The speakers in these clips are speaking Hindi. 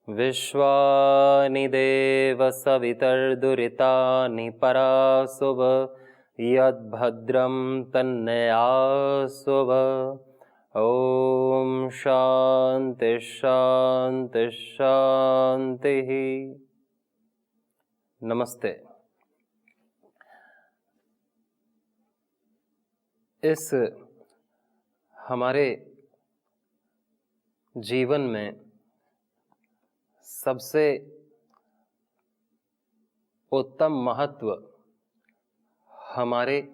विश्वानि देव सवितर्दुरितानि परासुव यद्भद्रं तन्नयासुव। ओम शांति शांति शांति। नमस्ते। इस हमारे जीवन में सबसे उत्तम महत्व हमारे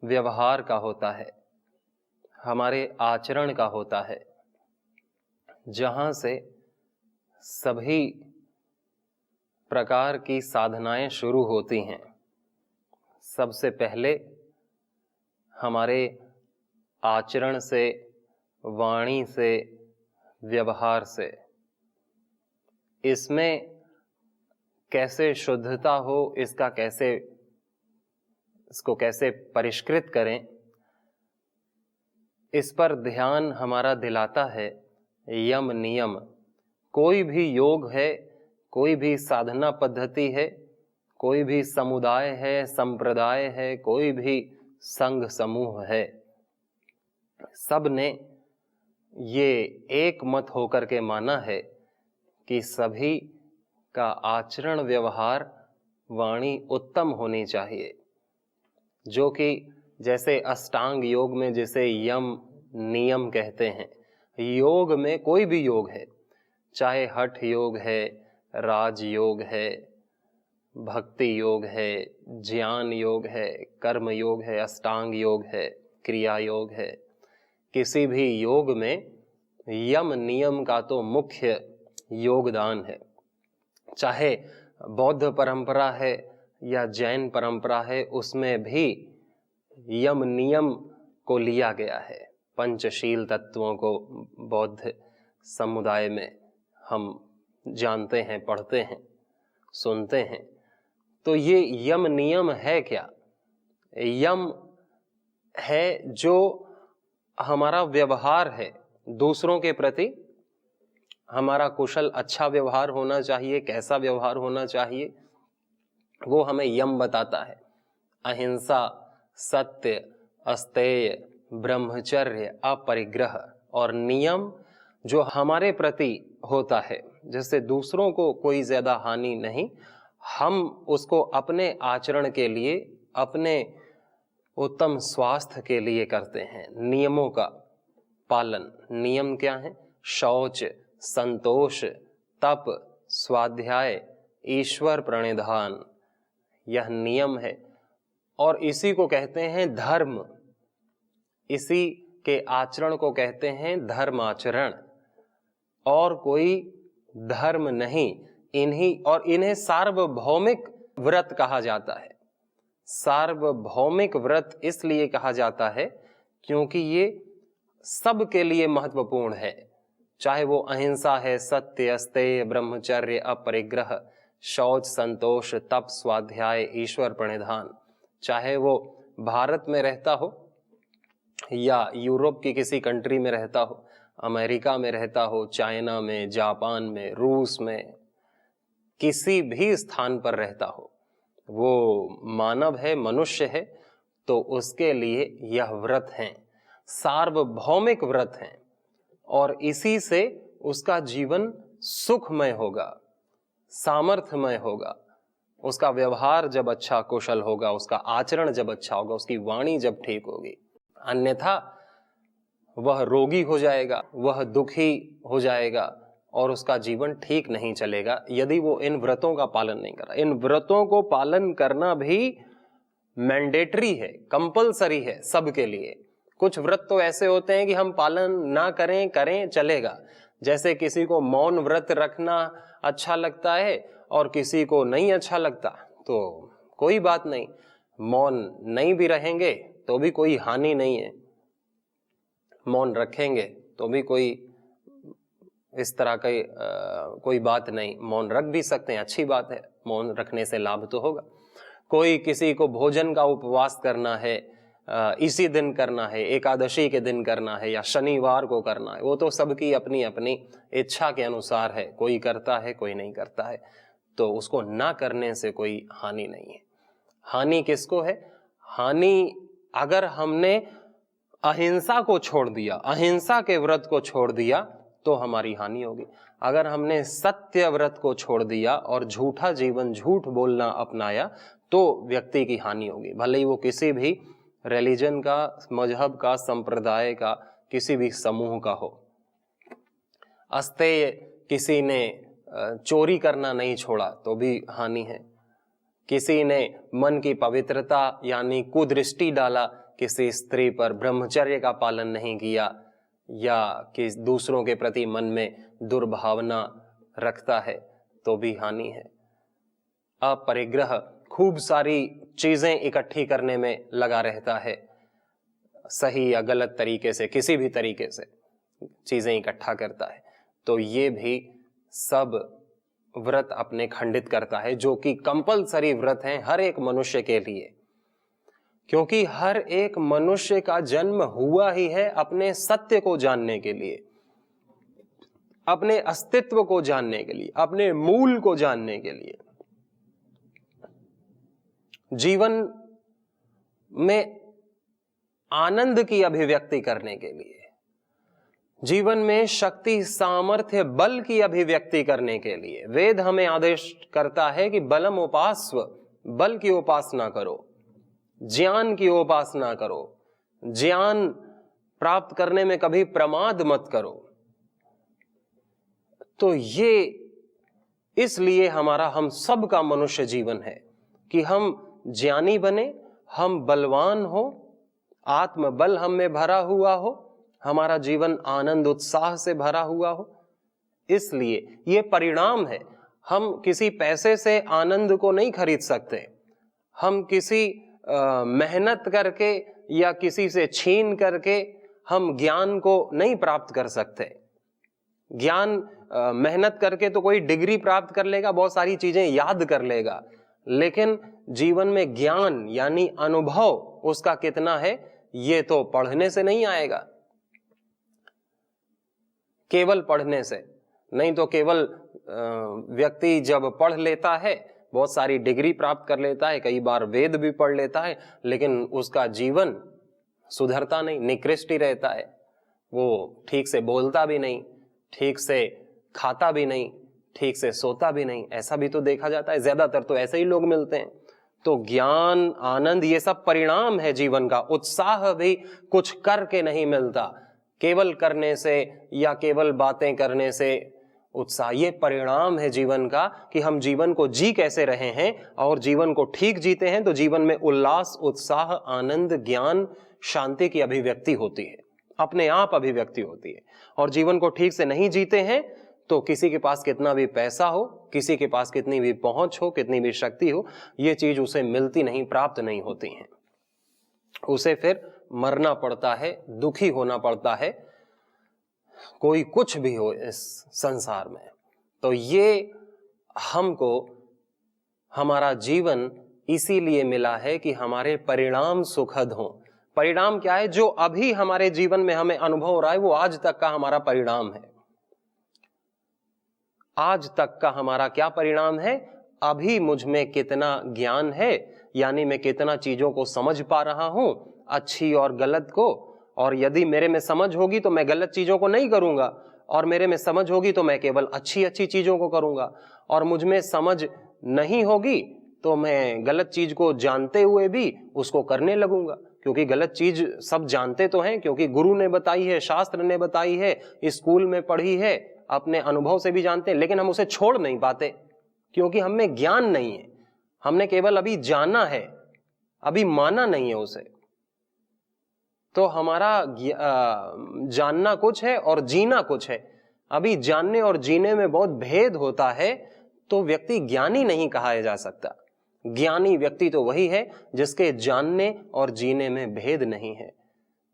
व्यवहार का होता है, हमारे आचरण का होता है, जहाँ से सभी प्रकार की साधनाएं शुरू होती हैं। सबसे पहले हमारे आचरण से, वाणी से, व्यवहार से, इसमें कैसे शुद्धता हो, इसको कैसे परिष्कृत करें, इस पर ध्यान हमारा दिलाता है यम नियम। कोई भी योग है, कोई भी साधना पद्धति है, कोई भी समुदाय है, संप्रदाय है, कोई भी संघ समूह है, सब ने ये एक मत होकर के माना है कि सभी का आचरण, व्यवहार, वाणी उत्तम होनी चाहिए। जो कि जैसे अष्टांग योग में जिसे यम नियम कहते हैं, योग में कोई भी योग है, चाहे हठ योग है, राज योग है, भक्ति योग है, ज्ञान योग है, कर्म योग है, अष्टांग योग है, क्रिया योग है, किसी भी योग में यम नियम का तो मुख्य योगदान है। चाहे बौद्ध परंपरा है या जैन परंपरा है, उसमें भी यम नियम को लिया गया है। पंचशील तत्वों को बौद्ध समुदाय में हम जानते हैं, पढ़ते हैं, सुनते हैं। तो ये यम नियम है क्या? यम है जो हमारा व्यवहार है दूसरों के प्रति, हमारा कुशल अच्छा व्यवहार होना चाहिए, कैसा व्यवहार होना चाहिए, वो हमें यम बताता है। अहिंसा, सत्य, अस्तेय, ब्रह्मचर्य, अपरिग्रह। और नियम जो हमारे प्रति होता है, जिससे दूसरों को कोई ज्यादा हानि नहीं, हम उसको अपने आचरण के लिए, अपने उत्तम स्वास्थ्य के लिए करते हैं। नियमों का पालन। नियम क्या है? शौच, संतोष, तप, स्वाध्याय, ईश्वर प्रणिधान, यह नियम है। और इसी को कहते हैं धर्म। इसी के आचरण को कहते हैं धर्माचरण। और कोई धर्म नहीं। इन्हें सार्वभौमिक व्रत कहा जाता है। सार्वभौमिक व्रत इसलिए कहा जाता है क्योंकि ये सबके लिए महत्वपूर्ण है। चाहे वो अहिंसा है, सत्य, अस्तेय, ब्रह्मचर्य, अपरिग्रह, शौच, संतोष, तप, स्वाध्याय, ईश्वर प्रणिधान, चाहे वो भारत में रहता हो या यूरोप की किसी कंट्री में रहता हो, अमेरिका में रहता हो, चाइना में, जापान में, रूस में, किसी भी स्थान पर रहता हो, वो मानव है, मनुष्य है, तो उसके लिए यह व्रत हैं, सार्वभौमिक व्रत हैं। और इसी से उसका जीवन सुखमय होगा, सामर्थ्यमय होगा। उसका व्यवहार जब अच्छा कुशल होगा, उसका आचरण जब अच्छा होगा, उसकी वाणी जब ठीक होगी। अन्यथा वह रोगी हो जाएगा, वह दुखी हो जाएगा और उसका जीवन ठीक नहीं चलेगा यदि वो इन व्रतों का पालन नहीं करा। इन व्रतों को पालन करना भी मैंडेटरी है, कंपलसरी है सबके लिए। कुछ व्रत तो ऐसे होते हैं कि हम पालन ना करें, करें चलेगा। जैसे किसी को मौन व्रत रखना अच्छा लगता है और किसी को नहीं अच्छा लगता, तो कोई बात नहीं, मौन नहीं भी रहेंगे तो भी कोई हानि नहीं है, मौन रखेंगे तो भी कोई इस तरह की कोई बात नहीं। मौन रख भी सकते हैं, अच्छी बात है, मौन रखने से लाभ तो होगा। कोई किसी को भोजन का उपवास करना है, इसी दिन करना है, एकादशी के दिन करना है या शनिवार को करना है, वो तो सबकी अपनी अपनी इच्छा के अनुसार है, कोई करता है कोई नहीं करता है, तो उसको ना करने से कोई हानि नहीं है। हानि किसको है? हानि अगर हमने अहिंसा को छोड़ दिया, अहिंसा के व्रत को छोड़ दिया तो हमारी हानि होगी। अगर हमने सत्य व्रत को छोड़ दिया और झूठा जीवन, झूठ बोलना अपनाया तो व्यक्ति की हानि होगी, भले ही वो किसी भी रिलीजन का, मजहब का, संप्रदाय का, किसी भी समूह का हो। अस्तेय किसी ने चोरी करना नहीं छोड़ा तो भी हानि है। किसी ने मन की पवित्रता यानी कुदृष्टि डाला किसी स्त्री पर, ब्रह्मचर्य का पालन नहीं किया, या कि दूसरों के प्रति मन में दुर्भावना रखता है तो भी हानि है। अपरिग्रह खूब सारी चीजें इकट्ठी करने में लगा रहता है, सही या गलत तरीके से, किसी भी तरीके से चीजें इकट्ठा करता है, तो ये भी सब व्रत अपने खंडित करता है, जो कि कंपलसरी व्रत हैं हर एक मनुष्य के लिए। क्योंकि हर एक मनुष्य का जन्म हुआ ही है अपने सत्य को जानने के लिए, अपने अस्तित्व को जानने के लिए, अपने मूल को जानने के लिए। जीवन में आनंद की अभिव्यक्ति करने के लिए, जीवन में शक्ति, सामर्थ्य, बल की अभिव्यक्ति करने के लिए वेद हमें आदेश करता है कि बलम उपास्व, बल की उपासना करो, ज्ञान की उपासना करो, ज्ञान प्राप्त करने में कभी प्रमाद मत करो। तो ये इसलिए हमारा, हम सब का मनुष्य जीवन है कि हम ज्ञानी बने, हम बलवान हो, आत्मबल हम में भरा हुआ हो, हमारा जीवन आनंद उत्साह से भरा हुआ हो। इसलिए ये परिणाम है। हम किसी पैसे से आनंद को नहीं खरीद सकते, हम किसी मेहनत करके या किसी से छीन करके हम ज्ञान को नहीं प्राप्त कर सकते। ज्ञान मेहनत करके तो कोई डिग्री प्राप्त कर लेगा, बहुत सारी चीजें याद कर लेगा, लेकिन जीवन में ज्ञान यानी अनुभव उसका कितना है, ये तो पढ़ने से नहीं आएगा, केवल पढ़ने से नहीं। तो केवल व्यक्ति जब पढ़ लेता है, बहुत सारी डिग्री प्राप्त कर लेता है, कई बार वेद भी पढ़ लेता है, लेकिन उसका जीवन सुधरता नहीं, निकृष्ट ही रहता है। वो ठीक से बोलता भी नहीं, ठीक से खाता भी नहीं, ठीक से सोता भी नहीं, ऐसा भी तो देखा जाता है। ज्यादातर तो ऐसे ही लोग मिलते हैं। तो ज्ञान, आनंद, ये सब परिणाम है जीवन का। उत्साह भी कुछ करके नहीं मिलता, केवल करने से या केवल बातें करने से उत्साह, ये परिणाम है जीवन का कि हम जीवन को जी कैसे रहे हैं, और जीवन को ठीक जीते हैं तो जीवन में उल्लास, उत्साह, आनंद, ज्ञान, शांति की अभिव्यक्ति होती है, अपने आप अभिव्यक्ति होती है। और जीवन को ठीक से नहीं जीते हैं तो किसी के पास कितना भी पैसा हो, किसी के पास कितनी भी पहुंच हो, कितनी भी शक्ति हो, ये चीज उसे मिलती नहीं, प्राप्त नहीं होती है। उसे फिर मरना पड़ता है, दुखी होना पड़ता है, कोई कुछ भी हो इस संसार में। तो ये हमको, हमारा जीवन इसीलिए मिला है कि हमारे परिणाम सुखद हों। परिणाम क्या है? जो अभी हमारे जीवन में हमें अनुभव हो रहा है वो आज तक का हमारा परिणाम है। आज तक का हमारा क्या परिणाम है? अभी मुझ में कितना ज्ञान है, यानी मैं कितना चीजों को समझ पा रहा हूं, अच्छी और गलत को। और यदि मेरे में समझ होगी तो मैं गलत चीजों को नहीं करूंगा, और मेरे में समझ होगी तो मैं केवल अच्छी अच्छी चीजों को करूंगा। और मुझ में समझ नहीं होगी तो मैं गलत चीज को जानते हुए भी उसको करने लगूंगा, क्योंकि गलत चीज सब जानते तो हैं, क्योंकि गुरु ने बताई है, शास्त्र ने बताई है, स्कूल में पढ़ी है, अपने अनुभव से भी जानते हैं, लेकिन हम उसे छोड़ नहीं पाते क्योंकि हम में ज्ञान नहीं है। हमने केवल अभी जाना है, अभी माना नहीं है उसे। तो हमारा जानना कुछ है और जीना कुछ है। अभी जानने और जीने में बहुत भेद होता है, तो व्यक्ति ज्ञानी नहीं कहा जा सकता। ज्ञानी व्यक्ति तो वही है जिसके जानने और जीने में भेद नहीं है,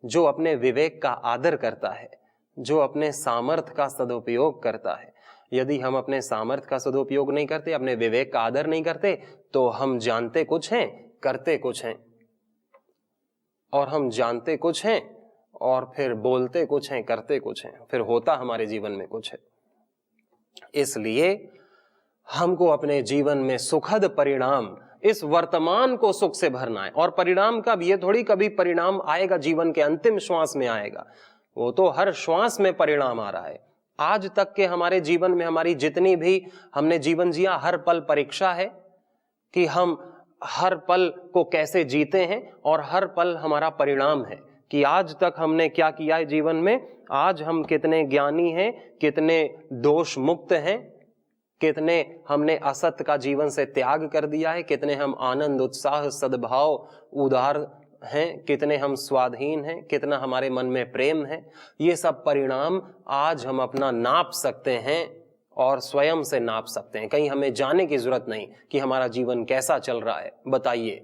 जो अपने विवेक का आदर करता है, जो अपने सामर्थ्य का सदुपयोग करता है। यदि हम अपने सामर्थ्य का सदुपयोग नहीं करते, अपने विवेक का आदर नहीं करते, तो हम जानते कुछ हैं, करते कुछ हैं, और हम जानते कुछ हैं और फिर बोलते कुछ हैं, करते कुछ हैं, फिर होता हमारे जीवन में कुछ है। इसलिए हमको अपने जीवन में सुखद परिणाम, इस वर्तमान को सुख से भरना है। और परिणाम कब, ये थोड़ी कभी परिणाम आएगा जीवन के अंतिम श्वास में आएगा, वो तो हर श्वास में परिणाम आ रहा है। आज तक के हमारे जीवन में हमारी जितनी भी हमने जीवन जिया, हर पल परीक्षा है कि हम हर पल को कैसे जीते हैं, और हर पल हमारा परिणाम है कि आज तक हमने क्या किया है जीवन में, आज हम कितने ज्ञानी हैं, कितने दोष मुक्त हैं, कितने हमने असत्य का जीवन से त्याग कर दिया है, कितने हम आनंद, उत्साह, सद्भाव, उदार हैं, कितने हम स्वाधीन हैं, कितना हमारे मन में प्रेम है। ये सब परिणाम आज हम अपना नाप सकते हैं और स्वयं से नाप सकते हैं। कहीं हमें जाने की जरूरत नहीं कि हमारा जीवन कैसा चल रहा है, बताइए।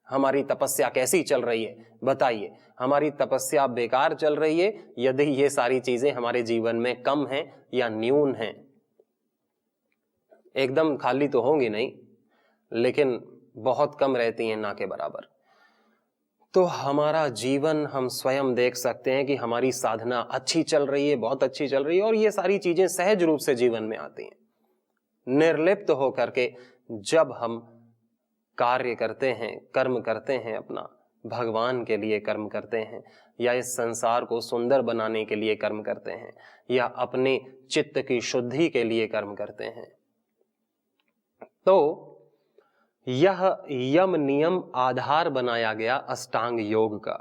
हमारी तपस्या कैसी चल रही है, बताइए। हमारी तपस्या बेकार चल रही है यदि ये सारी चीजें हमारे जीवन में कम हैं या न्यून हैं। एकदम खाली तो होंगी नहीं, लेकिन बहुत कम रहती हैं, ना के बराबर। तो हमारा जीवन हम स्वयं देख सकते हैं कि हमारी साधना अच्छी चल रही है, बहुत अच्छी चल रही है, और ये सारी चीजें सहज रूप से जीवन में आती हैं। निर्लिप्त होकर के जब हम कार्य करते हैं, कर्म करते हैं, अपना भगवान के लिए कर्म करते हैं, या इस संसार को सुंदर बनाने के लिए कर्म करते हैं, या अपने चित्त की शुद्धि के लिए कर्म करते हैं, तो यह यम नियम आधार बनाया गया अष्टांग योग का।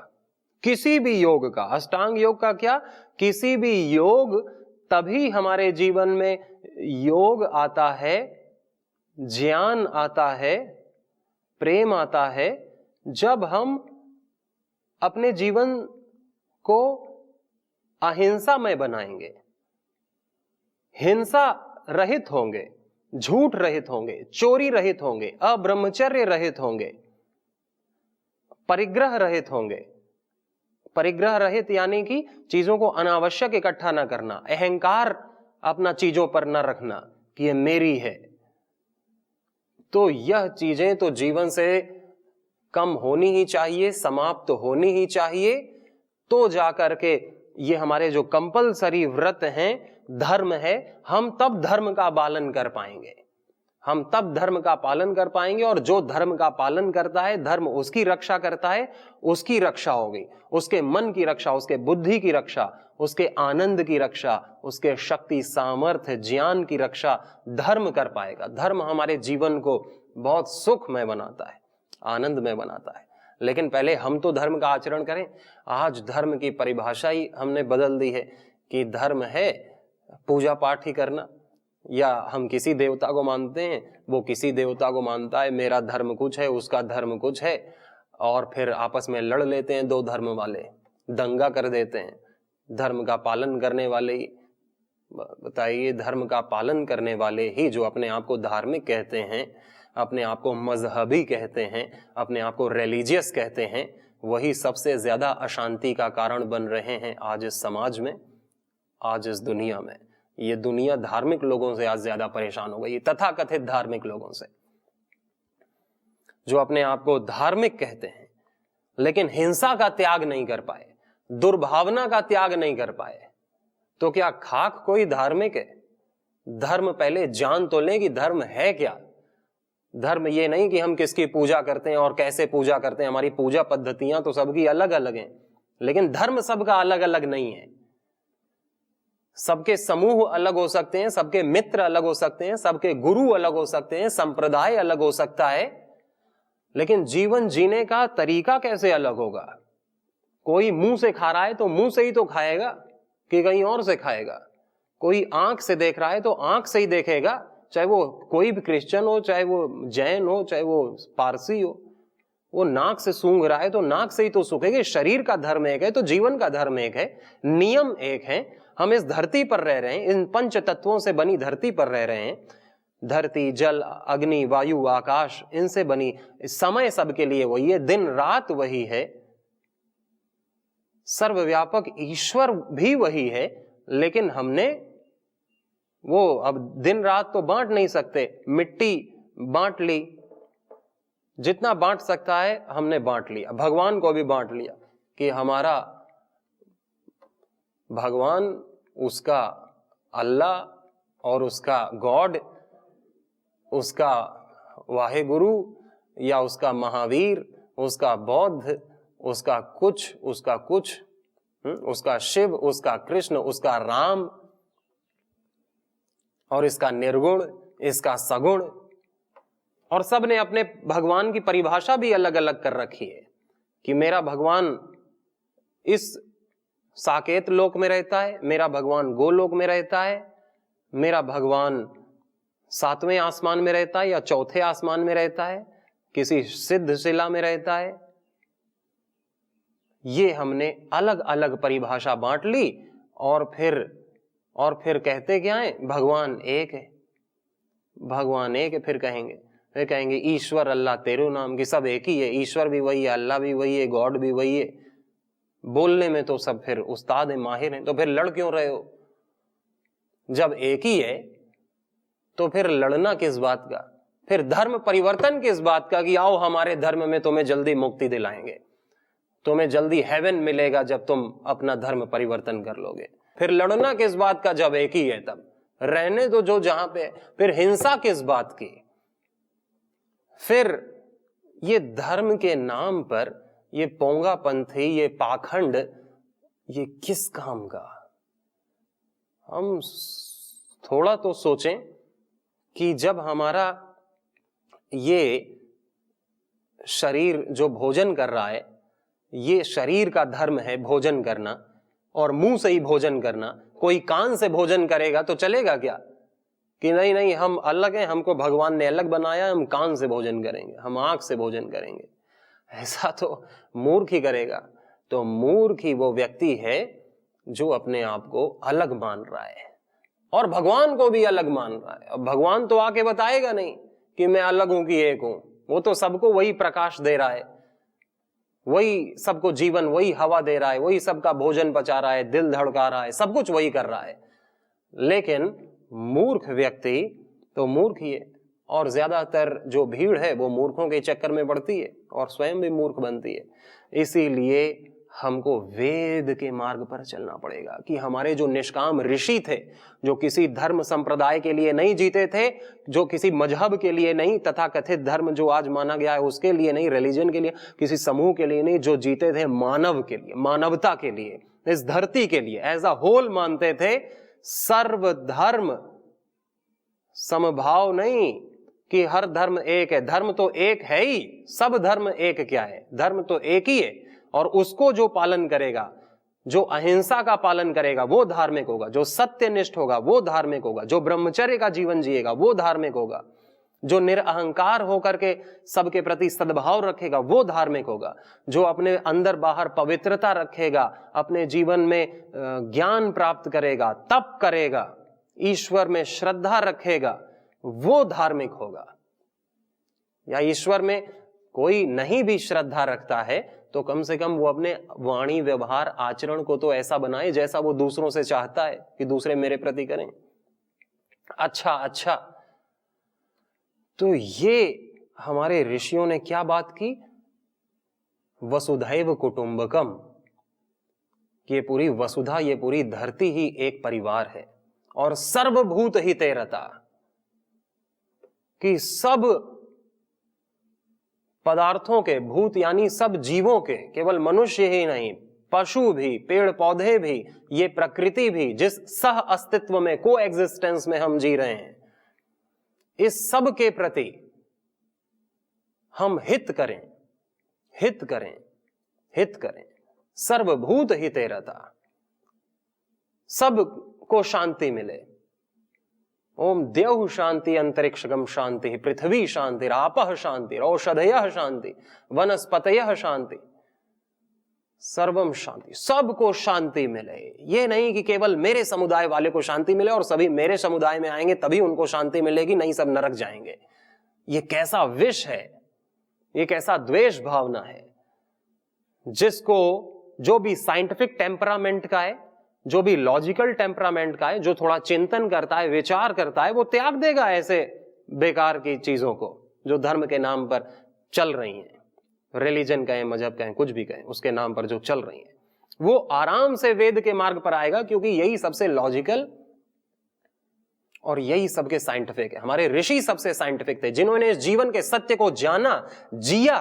किसी भी योग का, अष्टांग योग का क्या, किसी भी योग, तभी हमारे जीवन में योग आता है, ज्ञान आता है, प्रेम आता है, जब हम अपने जीवन को अहिंसामय बनाएंगे, हिंसा रहित होंगे, झूठ रहित होंगे, चोरी रहित होंगे, अब्रह्मचर्य रहित होंगे, परिग्रह रहित होंगे। परिग्रह रहित यानी कि चीजों को अनावश्यक इकट्ठा ना करना, अहंकार अपना चीजों पर न रखना कि ये मेरी है। तो यह चीजें तो जीवन से कम होनी ही चाहिए, समाप्त होनी ही चाहिए, तो जाकर के ये हमारे जो कंपलसरी व्रत हैं, धर्म है, हम तब धर्म का पालन कर पाएंगे। हम तब धर्म का पालन कर पाएंगे, और जो धर्म का पालन करता है, धर्म उसकी रक्षा करता है, उसकी रक्षा होगी, उसके मन की रक्षा, उसके बुद्धि की रक्षा, उसके आनंद की रक्षा, उसके शक्ति, सामर्थ्य, ज्ञान की रक्षा धर्म कर पाएगा। धर्म हमारे जीवन को बहुत सुखमय बनाता है, आनंदमय बनाता है। लेकिन पहले हम तो धर्म का आचरण करें। आज धर्म की परिभाषा ही हमने बदल दी है कि धर्म है पूजा पाठ ही करना, या हम किसी देवता को मानते हैं, वो किसी देवता को मानता है, मेरा धर्म कुछ है, उसका धर्म कुछ है, और फिर आपस में लड़ लेते हैं दो धर्म वाले, दंगा कर देते हैं। धर्म का पालन करने वाले ही, बताइए, धर्म का पालन करने वाले ही जो अपने आप को धार्मिक कहते हैं, अपने आप को मजहबी कहते हैं, अपने आप को रिलीजियस कहते हैं, वही सबसे ज्यादा अशांति का कारण बन रहे हैं आज इस समाज में, आज इस दुनिया में। ये दुनिया धार्मिक लोगों से आज ज्यादा परेशान हो गई, तथाकथित धार्मिक लोगों से, जो अपने आप को धार्मिक कहते हैं लेकिन हिंसा का त्याग नहीं कर पाए, दुर्भावना का त्याग नहीं कर पाए। तो क्या खाक कोई धार्मिक है? धर्म पहले जान तो लें कि धर्म है क्या। धर्म ये नहीं कि हम किसकी पूजा करते हैं और कैसे पूजा करते हैं, हमारी पूजा पद्धतियां तो सबकी अलग अलग हैं, लेकिन धर्म सबका अलग अलग नहीं है। सबके समूह अलग हो सकते हैं, सबके मित्र अलग हो सकते हैं, सबके गुरु अलग हो सकते हैं, संप्रदाय अलग हो सकता है, लेकिन जीवन जीने का तरीका कैसे अलग होगा? कोई मुंह से खा रहा है तो मुंह से ही तो खाएगा कि कहीं और से खाएगा। कोई आंख से देख रहा है तो आंख से ही देखेगा, चाहे वो कोई भी क्रिश्चियन हो, चाहे वो जैन हो, चाहे वो पारसी हो। वो नाक से सूंघ रहा है तो नाक से ही तो सूंघेगा। शरीर का धर्म एक है तो जीवन का धर्म एक है, नियम एक है। हम इस धरती पर रह रहे हैं, इन पंच तत्वों से बनी धरती पर रह रहे हैं, धरती, जल, अग्नि, वायु, आकाश, इनसे बनी। समय सबके लिए वही है, दिन रात वही है, सर्वव्यापक ईश्वर भी वही है, लेकिन हमने वो अब दिन रात तो बांट नहीं सकते, मिट्टी बांट ली, जितना बांट सकता है हमने बांट लिया। भगवान को भी बांट लिया कि हमारा भगवान, उसका अल्लाह और उसका गॉड, उसका वाहेगुरु या उसका महावीर, उसका बौद्ध, उसका कुछ, उसका शिव, उसका कृष्ण, उसका राम, और इसका निर्गुण, इसका सगुण। और सब ने अपने भगवान की परिभाषा भी अलग अलग कर रखी है कि मेरा भगवान इस साकेत लोक में रहता है, मेरा भगवान गोलोक में रहता है, मेरा भगवान 7वें आसमान में रहता है या 4थे आसमान में रहता है, किसी सिद्ध शिला में रहता है। ये हमने अलग अलग परिभाषा बांट ली और फिर कहते क्या है, भगवान एक है, भगवान एक है। फिर कहेंगे ईश्वर अल्लाह तेरो नाम, की सब एक ही है, ईश्वर भी वही है, अल्लाह भी वही है, गॉड भी वही है। बोलने में तो सब फिर उस्ताद है, माहिर हैं, तो फिर लड़ क्यों रहे हो? जब एक ही है तो फिर लड़ना किस बात का? फिर धर्म परिवर्तन किस बात का कि आओ हमारे धर्म में तुम्हें जल्दी मुक्ति दिलाएंगे, तुम्हें जल्दी हेवन मिलेगा जब तुम अपना धर्म परिवर्तन कर लोगे। फिर लड़ना किस बात का जब एक ही है? तब रहने दो जो जहां पे। फिर हिंसा किस बात की? फिर ये धर्म के नाम पर ये पोंगापंथी, ये पाखंड, ये किस काम का? हम थोड़ा तो सोचें कि जब हमारा ये शरीर जो भोजन कर रहा है, ये शरीर का धर्म है भोजन करना, और मुंह से ही भोजन करना। कोई कान से भोजन करेगा तो चलेगा क्या कि नहीं नहीं हम अलग हैं, हमको भगवान ने अलग बनाया, हम कान से भोजन करेंगे, हम आंख से भोजन करेंगे? ऐसा तो मूर्ख ही करेगा। तो मूर्ख ही वो व्यक्ति है जो अपने आप को अलग मान रहा है और भगवान को भी अलग मान रहा है। अब भगवान तो आके बताएगा नहीं कि मैं अलग हूं कि एक हूं, वो तो सबको वही प्रकाश दे रहा है, वही सबको जीवन, वही हवा दे रहा है, वही सबका भोजन पचा रहा है, दिल धड़का रहा है, सब कुछ वही कर रहा है। लेकिन मूर्ख व्यक्ति तो मूर्ख ही है, और ज्यादातर जो भीड़ है वो मूर्खों के चक्कर में पड़ती है और स्वयं भी मूर्ख बनती है। इसीलिए हमको वेद के मार्ग पर चलना पड़ेगा कि हमारे जो निष्काम ऋषि थे, जो किसी धर्म संप्रदाय के लिए नहीं जीते थे, जो किसी मजहब के लिए नहीं, तथा कथित धर्म जो आज माना गया है उसके लिए नहीं, रिलीजन के लिए, किसी समूह के लिए नहीं, जो जीते थे मानव के लिए, मानवता के लिए, इस धरती के लिए, एज अ होल मानते थे। सर्वधर्म समभाव नहीं कि हर धर्म एक है, धर्म तो एक है ही, सब धर्म एक क्या है, धर्म तो एक ही है। और उसको जो पालन करेगा, जो अहिंसा का पालन करेगा वो धार्मिक होगा, जो सत्यनिष्ठ होगा वो धार्मिक होगा, जो ब्रह्मचर्य का जीवन जिएगा वो धार्मिक होगा, जो निरअहंकार होकर के सबके प्रति सद्भाव रखेगा वो धार्मिक होगा, जो अपने अंदर बाहर पवित्रता रखेगा, अपने जीवन में ज्ञान प्राप्त करेगा, तप करेगा, ईश्वर में श्रद्धा रखेगा, वो धार्मिक होगा। या ईश्वर में कोई नहीं भी श्रद्धा रखता है तो कम से कम वो अपने वाणी, व्यवहार, आचरण को तो ऐसा बनाए जैसा वो दूसरों से चाहता है कि दूसरे मेरे प्रति करें। अच्छा, तो ये हमारे ऋषियों ने क्या बात की? वसुधैव कुटुंबकम, कि ये पूरी वसुधा, ये पूरी धरती ही एक परिवार है। और सर्वभूत हिते रता, कि सब पदार्थों के, भूत यानी सब जीवों के, केवल मनुष्य ही नहीं, पशु भी, पेड़ पौधे भी, ये प्रकृति भी, जिस सह अस्तित्व में, को एग्जिस्टेंस में हम जी रहे हैं, इस सब के प्रति हम हित करें, हित करें, हित करें। सर्वभूत हिते रता, सब को शांति मिले। ओम देव शांति, अंतरिक्षगम शांति, पृथ्वी शांति, आपः शांति, औषधयः शांति, वनस्पतयः शांति। सर्वम शांति, सबको शांति मिले। ये नहीं कि केवल मेरे समुदाय वाले को शांति मिले और सभी मेरे समुदाय में आएंगे तभी उनको शांति मिलेगी, नहीं सब नरक जाएंगे। ये कैसा विष है, ये कैसा द्वेष भावना है, जिसको जो भी साइंटिफिक टेम्परामेंट का है, जो भी लॉजिकल टेम्परामेंट का है, जो थोड़ा चिंतन करता है, विचार करता है, वो त्याग देगा ऐसे बेकार की चीजों को जो धर्म के नाम पर चल रही हैं। रिलीजन कहें, मजहब कहें, कुछ भी कहें, उसके नाम पर जो चल रही हैं, वो आराम से वेद के मार्ग पर आएगा, क्योंकि यही सबसे लॉजिकल और यही सबके साइंटिफिक है। हमारे ऋषि सबसे साइंटिफिक थे, जिन्होंने इस जीवन के सत्य को जाना, जिया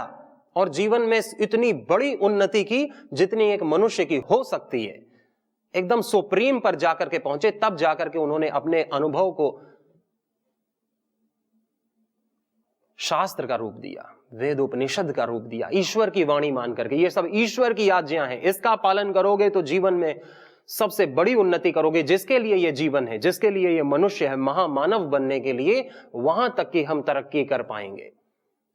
और जीवन में इतनी बड़ी उन्नति की जितनी एक मनुष्य की हो सकती है, एकदम सुप्रीम पर जाकर के पहुंचे। तब जाकर के उन्होंने अपने अनुभव को शास्त्र का रूप दिया, वेद उपनिषद का रूप दिया, ईश्वर की वाणी मान करके। ये सब ईश्वर की आज्ञा है, इसका पालन करोगे तो जीवन में सबसे बड़ी उन्नति करोगे। जिसके लिए ये जीवन है, जिसके लिए ये मनुष्य है, महामानव बनने के लिए, वहां तक की हम तरक्की कर पाएंगे।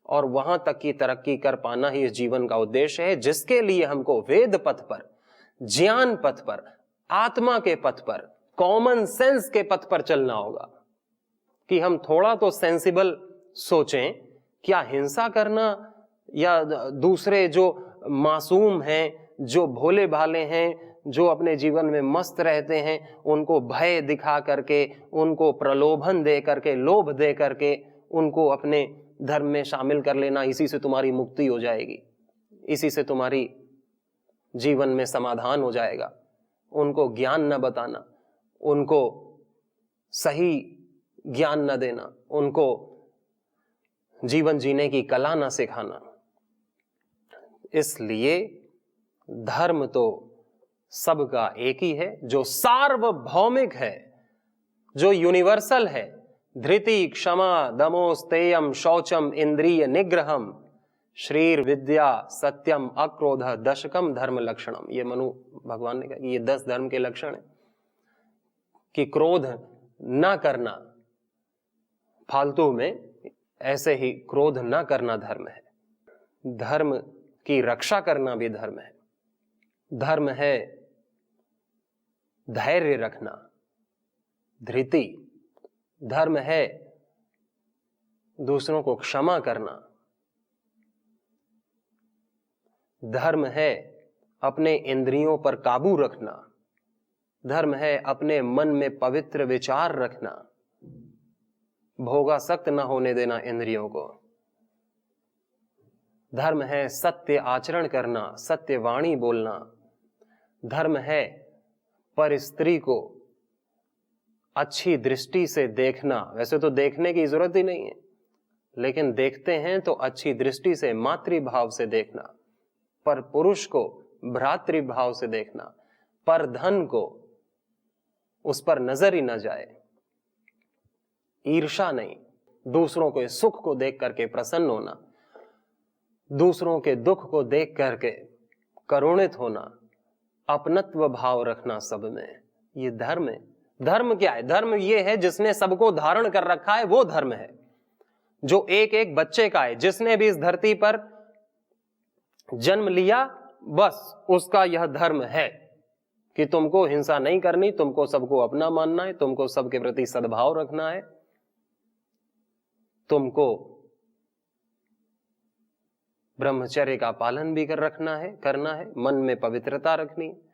और वहां तक की तरक्की कर पाना ही इस जीवन का उद्देश्य है, जिसके लिए हमको वेद पथ पर, ज्ञान पथ पर, आत्मा के पथ पर, कॉमन सेंस के पथ पर चलना होगा। कि हम थोड़ा तो सेंसिबल सोचें। क्या हिंसा करना या दूसरे जो मासूम हैं, जो भोले भाले हैं, जो अपने जीवन में मस्त रहते हैं, उनको भय दिखा करके, उनको प्रलोभन दे करके, लोभ दे करके उनको अपने धर्म में शामिल कर लेना, इसी से तुम्हारी मुक्ति हो जाएगी, इसी से तुम्हारी जीवन में समाधान हो जाएगा। उनको ज्ञान न बताना, उनको सही ज्ञान न देना, उनको जीवन जीने की कला न सिखाना। इसलिए धर्म तो सबका एक ही है, जो सार्वभौमिक है, जो यूनिवर्सल है। धृति, क्षमा, दमो, स्तेयम, शौचम, इंद्रिय निग्रहम, श्रीर विद्या, सत्यम, अक्रोध, दशकम धर्म लक्षणम। ये मनु भगवान ने कहा कि ये 10 धर्म के लक्षण है। कि क्रोध ना करना फालतू में, ऐसे ही क्रोध ना करना धर्म है। धर्म की रक्षा करना भी धर्म है। धर्म है धैर्य रखना, धृति। धर्म है दूसरों को क्षमा करना। धर्म है अपने इंद्रियों पर काबू रखना। धर्म है अपने मन में पवित्र विचार रखना, भोगासक्त न होने देना इंद्रियों को। धर्म है सत्य आचरण करना, सत्य वाणी बोलना। धर्म है पर स्त्री को अच्छी दृष्टि से देखना। वैसे तो देखने की जरूरत ही नहीं है, लेकिन देखते हैं तो अच्छी दृष्टि से, मातृभाव से देखना। पर पुरुष को भ्रातृभाव से देखना। पर धन को उस पर नजर ही न जाए, ईर्षा नहीं। दूसरों के सुख को देख करके प्रसन्न होना, दूसरों के दुख को देख करके करुणित होना, अपनत्व भाव रखना सब में। ये धर्म है। धर्म क्या है? धर्म ये है जिसने सबको धारण कर रखा है, वो धर्म है। जो एक एक बच्चे का है, जिसने भी इस धरती पर जन्म लिया, बस उसका यह धर्म है कि तुमको हिंसा नहीं करनी, तुमको सबको अपना मानना है, तुमको सबके प्रति सद्भाव रखना है, तुमको ब्रह्मचर्य का पालन भी करना है, मन में पवित्रता रखनी है।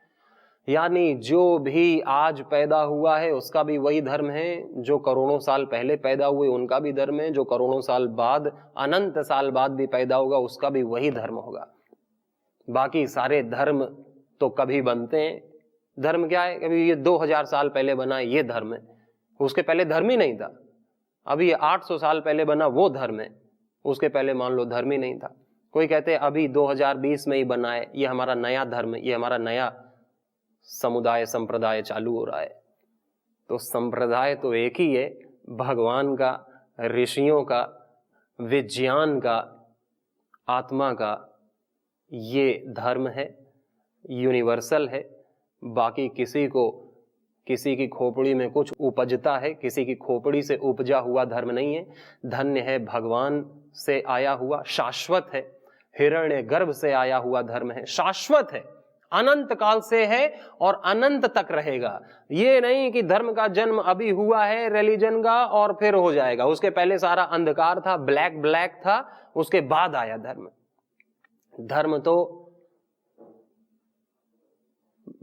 यानी जो भी आज पैदा हुआ है उसका भी वही धर्म है, जो करोड़ों साल पहले पैदा हुए उनका भी धर्म है, जो करोड़ों साल बाद, अनंत साल बाद भी पैदा होगा उसका भी वही धर्म होगा। बाकी सारे धर्म तो कभी बनते हैं। धर्म क्या है? कभी ये 2000 साल पहले बना ये धर्म है, उसके पहले धर्म ही नहीं था। अभी 800 साल पहले बना वो धर्म है, उसके पहले मान लो धर्म ही नहीं था। कोई कहते हैं अभी 2020 में ही बना है, ये हमारा नया धर्म है, ये हमारा नया समुदाय संप्रदाय चालू हो रहा है। तो संप्रदाय तो एक ही है, भगवान का, ऋषियों का, विज्ञान का, आत्मा का। ये धर्म है, यूनिवर्सल है। बाकी किसी की खोपड़ी में कुछ उपजता है, किसी की खोपड़ी से उपजा हुआ धर्म नहीं है। धन्य है भगवान से आया हुआ, शाश्वत है, हिरण्य गर्भ से आया हुआ धर्म है, शाश्वत है। अनंत काल से है और अनंत तक रहेगा। ये नहीं कि धर्म का जन्म अभी हुआ है रिलीजन का और फिर हो जाएगा, उसके पहले सारा अंधकार था, ब्लैक ब्लैक था, उसके बाद आया धर्म। धर्म तो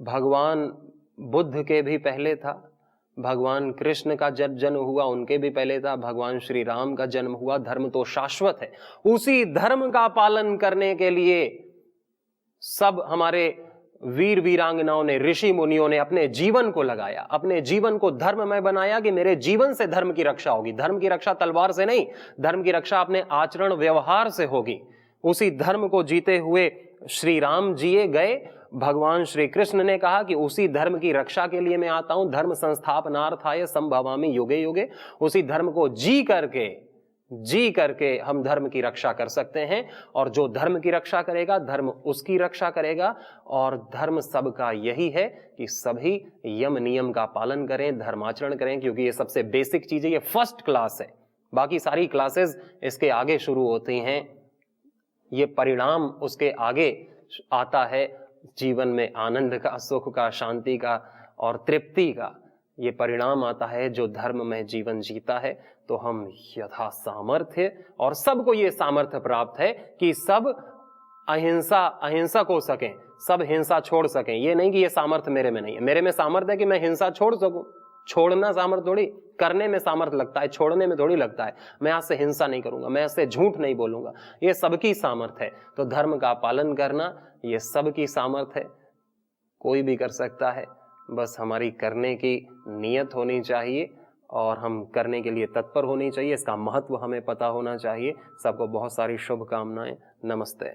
भगवान बुद्ध के भी पहले था, भगवान कृष्ण का जब जन्म हुआ उनके भी पहले था, भगवान श्री राम का जन्म हुआ। धर्म तो शाश्वत है। उसी धर्म का पालन करने के लिए सब हमारे वीर वीरांगनाओं ने, ऋषि मुनियों ने अपने जीवन को लगाया, अपने जीवन को धर्ममय बनाया कि मेरे जीवन से धर्म की रक्षा होगी। धर्म की रक्षा तलवार से नहीं, धर्म की रक्षा अपने आचरण व्यवहार से होगी। उसी धर्म को जीते हुए श्री राम जिए गए। भगवान श्री कृष्ण ने कहा कि उसी धर्म की रक्षा के लिए मैं आता हूं, धर्म संस्थापनार्थाय संभवामि युगे युगे। उसी धर्म को जी करके हम धर्म की रक्षा कर सकते हैं। और जो धर्म की रक्षा करेगा, धर्म उसकी रक्षा करेगा। और धर्म सबका यही है कि सभी यम नियम का पालन करें, धर्माचरण करें, क्योंकि ये सबसे बेसिक चीज है, ये फर्स्ट क्लास है। बाकी सारी क्लासेस इसके आगे शुरू होती हैं। ये परिणाम उसके आगे आता है, जीवन में आनंद का, सुख का, शांति का और तृप्ति का। ये परिणाम आता है जो धर्म में जीवन जीता है। तो हम यथा सामर्थ्य, और सबको ये सामर्थ्य प्राप्त है कि सब अहिंसक हो सकें, सब हिंसा छोड़ सकें। ये नहीं कि ये सामर्थ्य मेरे में नहीं है, मेरे में सामर्थ्य है कि मैं हिंसा छोड़ सकूं। छोड़ना सामर्थ्य थोड़ी, करने में सामर्थ्य लगता है, छोड़ने में थोड़ी लगता है। मैं आज से हिंसा नहीं करूंगा, मैं आज से झूठ नहीं बोलूंगा, ये सबकी सामर्थ्य है। तो धर्म का पालन करना ये सबकी सामर्थ्य है, कोई भी कर सकता है। बस हमारी करने की नीयत होनी चाहिए और हम करने के लिए तत्पर होनी चाहिए। इसका महत्व हमें पता होना चाहिए। सबको बहुत सारी शुभकामनाएं। नमस्ते।